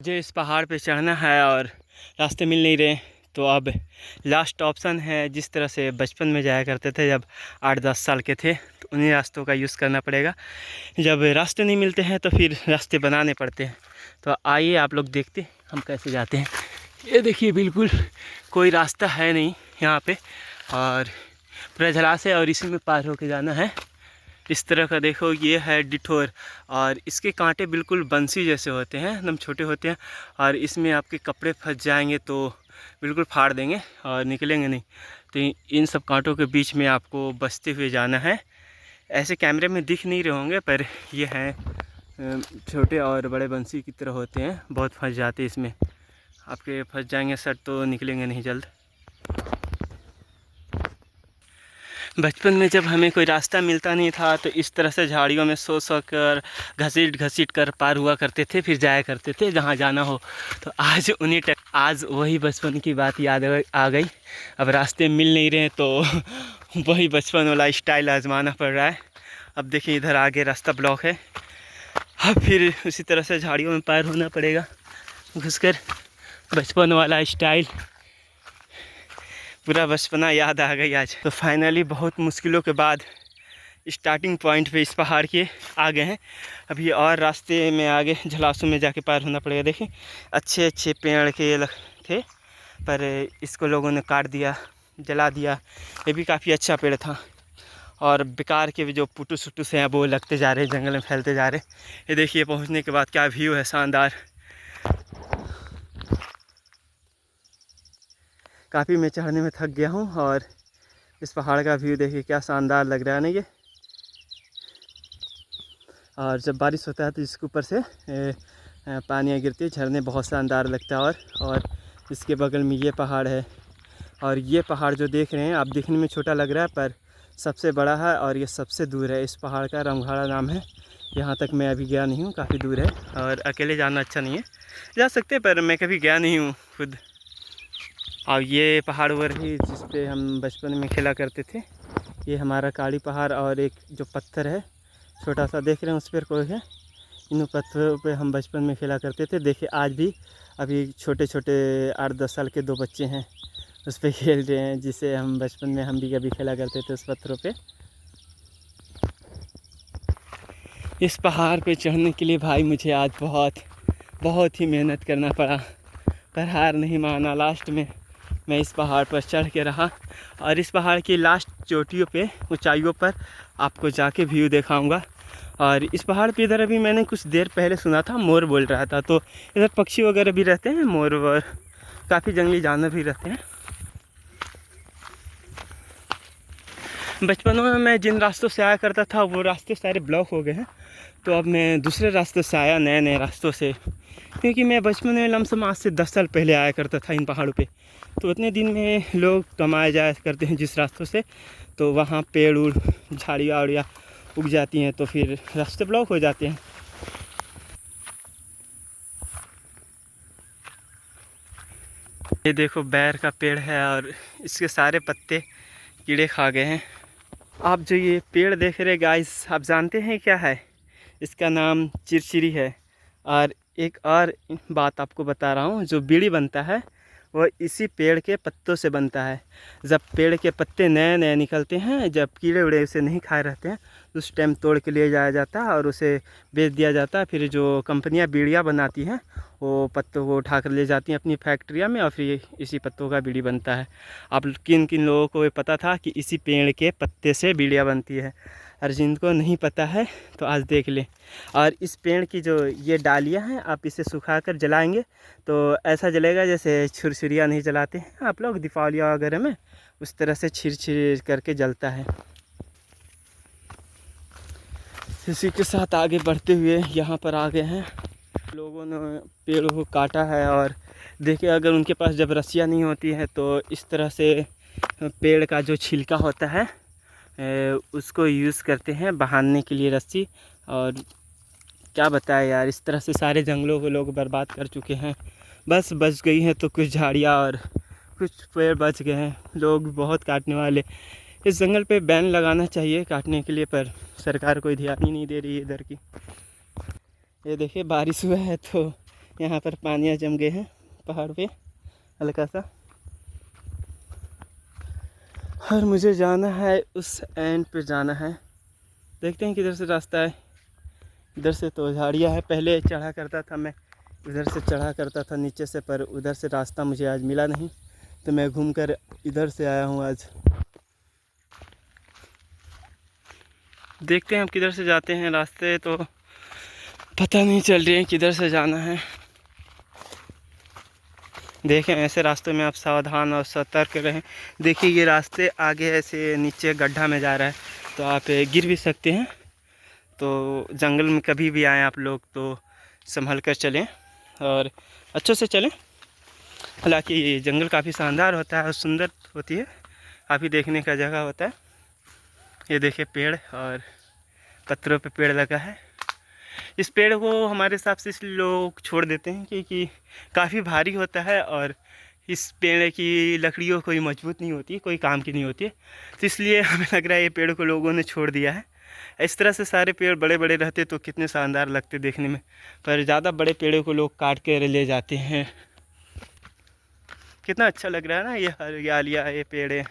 मुझे इस पहाड़ पे चढ़ना है और रास्ते मिल नहीं रहे, तो अब लास्ट ऑप्शन है जिस तरह से बचपन में जाया करते थे जब 8-10 साल के थे, तो उन्हीं रास्तों का यूज़ करना पड़ेगा। जब रास्ते नहीं मिलते हैं तो फिर रास्ते बनाने पड़ते हैं। तो आइए आप लोग देखते हम कैसे जाते हैं। ये देखिए बिल्कुल कोई रास्ता है नहीं यहाँ पे, और पूरा जलाशय और इसी में पार होके जाना है। इस तरह का देखो, ये है डिठोर और इसके कांटे बिल्कुल बंसी जैसे होते हैं, एकदम छोटे होते हैं, और इसमें आपके कपड़े फंस जाएंगे तो बिल्कुल फाड़ देंगे और निकलेंगे नहीं। तो इन सब कांटों के बीच में आपको बचते हुए जाना है। ऐसे कैमरे में दिख नहीं रहे होंगे, पर ये हैं छोटे और बड़े बंसी की तरह होते हैं, बहुत फंस जाते हैं इसमें। आपके फंस जाएंगे सर तो निकलेंगे नहीं जल्द। बचपन में जब हमें कोई रास्ता मिलता नहीं था तो इस तरह से झाड़ियों में सो कर घसीट घसीट कर पार हुआ करते थे, फिर जाया करते थे जहाँ जाना हो। तो आज आज वही बचपन की बात याद आ गई। अब रास्ते मिल नहीं रहे तो वही बचपन वाला स्टाइल आजमाना पड़ रहा है। अब देखिए इधर आगे रास्ता ब्लॉक है, अब फिर उसी तरह से झाड़ियों में पार होना पड़ेगा घुसकर। बचपन वाला स्टाइल, पूरा बचपना याद आ गई आज। तो फाइनली बहुत मुश्किलों के बाद स्टार्टिंग पॉइंट पे इस पहाड़ के आ गए हैं। अभी और रास्ते में आगे झलासों में जाके पार होना पड़ेगा। देखिए अच्छे अच्छे पेड़ के थे, पर इसको लोगों ने काट दिया, जला दिया। ये भी काफ़ी अच्छा पेड़ था, और बेकार के भी जो पुटू सुटू से हैं वो लगते जा रहे हैं, जंगल में फैलते जा रहे हैं। ये देखिए पहुँचने के बाद क्या व्यू है, शानदार। काफ़ी मैं चढ़ने में थक गया हूँ, और इस पहाड़ का व्यू देखिए क्या शानदार लग रहा है ना ये। और जब बारिश होता है तो इसके ऊपर से पानियाँ गिरती है, झरने बहुत शानदार लगता है। और इसके बगल में ये पहाड़ है, और ये पहाड़ जो देख रहे हैं आप, दिखने में छोटा लग रहा है पर सबसे बड़ा है और ये सबसे दूर है। इस पहाड़ का रामघाड़ा नाम है। यहाँ तक मैं अभी गया नहीं हूँ, काफ़ी दूर है और अकेले जाना अच्छा नहीं है। जा सकते पर मैं कभी गया नहीं हूँ खुद। और ये पहाड़ वो रही जिस पे हम बचपन में खेला करते थे। ये हमारा काली पहाड़, और एक जो पत्थर है छोटा सा देख रहे हैं उस पर कोई है। इन पत्थरों पे हम बचपन में खेला करते थे। देखिए आज भी अभी छोटे छोटे 8-10 साल के 2 बच्चे हैं उस पर खेल रहे हैं, जिसे हम बचपन में हम भी कभी खेला करते थे उस पत्थरों पे। इस पहाड़ पे चढ़ने के लिए भाई मुझे आज बहुत ही मेहनत करना पड़ा, पर हार नहीं माना। लास्ट में मैं इस पहाड़ पर चढ़ के रहा, और इस पहाड़ की लास्ट चोटियों पे, ऊंचाइयों पर आपको जाके व्यू दिखाऊंगा। और इस पहाड़ पे इधर अभी मैंने कुछ देर पहले सुना था मोर बोल रहा था, तो इधर पक्षी वगैरह भी रहते हैं, मोर और काफ़ी जंगली जानवर भी रहते हैं। बचपन में मैं जिन रास्तों से आया करता था वो रास्ते सारे ब्लॉक हो गए हैं, तो अब मैं दूसरे रास्तों से आया, नए नए रास्तों से। क्योंकि मैं बचपन में लमसम आज से 10 साल पहले आया करता था इन पहाड़ों पे, तो उतने दिन में लोग कमाए जाया करते हैं जिस रास्तों से, तो वहाँ पेड़ उड़ झाड़ियाँ उड़ियाँ उग जाती हैं, तो फिर रास्ते ब्लॉक हो जाते हैं। ये देखो बैर का पेड़ है, और इसके सारे पत्ते कीड़े खा गए हैं। आप जो ये पेड़ देख रहे गाइस, आप जानते हैं क्या है? इसका नाम चिरचिरी है। और एक और बात आपको बता रहा हूँ, जो बीड़ी बनता है वो इसी पेड़ के पत्तों से बनता है। जब पेड़ के पत्ते नए नए निकलते हैं, जब कीड़े उड़े उसे नहीं खाए रहते हैं, उस टाइम तोड़ के ले जाया जाता है और उसे बेच दिया जाता है। फिर जो कंपनियां बीड़ियाँ बनाती हैं वो पत्तों को उठा कर ले जाती हैं अपनी फैक्ट्रिया में, और फिर इसी पत्तों का बीड़ी बनता है। आप किन किन लोगों को ये पता था कि इसी पेड़ के पत्ते से बीड़ियाँ बनती है? और जिनको नहीं पता है तो आज देख लें। और इस पेड़ की जो ये डालियाँ हैं, आप इसे सुखाकर जलाएंगे तो ऐसा जलेगा जैसे छुरछुरियाँ नहीं जलाते हैं आप लोग दीपावली वगैरह में, उस तरह से छिर करके जलता है। इसी के साथ आगे बढ़ते हुए यहाँ पर आ गए हैं। लोगों ने पेड़ को काटा है, और देखिए अगर उनके पास जब रस्सियाँ नहीं होती हैं तो इस तरह से पेड़ का जो छिलका होता है उसको यूज़ करते हैं बहाने के लिए रस्सी। और क्या बताएं यार, इस तरह से सारे जंगलों को लोग बर्बाद कर चुके हैं। बस बच गई हैं तो कुछ झाड़ियाँ और कुछ पेड़ बच गए हैं, लोग बहुत काटने वाले। इस जंगल पे बैन लगाना चाहिए काटने के लिए, पर सरकार कोई ध्यान ही नहीं दे रही है इधर की। ये देखिए बारिश हुआ है तो यहाँ पर पानियाँ जम गए हैं पहाड़ पे हल्का सा। और मुझे जाना है उस एंड पे जाना है। देखते हैं किधर से रास्ता है। इधर से तो झाड़ियाँ है, पहले चढ़ा करता था मैं, इधर से चढ़ा करता था नीचे से, पर उधर से रास्ता मुझे आज मिला नहीं तो मैं घूमकर इधर से आया हूँ आज। देखते हैं अब किधर से जाते हैं, रास्ते तो पता नहीं चल रही है किधर से जाना है। देखें ऐसे रास्तों में आप सावधान और सतर्क रहें। देखिए ये रास्ते आगे ऐसे नीचे गड्ढा में जा रहा है तो आप गिर भी सकते हैं। तो जंगल में कभी भी आएँ आप लोग तो संभल कर चलें और अच्छे से चलें। हालांकि ये जंगल काफ़ी शानदार होता है और सुंदर होती है, काफ़ी देखने का जगह होता है। ये देखिए पेड़ और पत्थरों पे पेड़ लगा है। इस पेड़ को हमारे हिसाब से इसलिए लोग छोड़ देते हैं क्योंकि काफ़ी भारी होता है और इस पेड़ की लकड़ियों कोई मजबूत नहीं होती, कोई काम की नहीं होती है, तो इसलिए हमें लग रहा है ये पेड़ को लोगों ने छोड़ दिया है। इस तरह से सारे पेड़ बड़े बड़े रहते तो कितने शानदार लगते देखने में, पर ज़्यादा बड़े पेड़ों को लोग काट कर ले जाते हैं। कितना अच्छा लग रहा है ना ये हरियालियाँ, ये पेड़ है।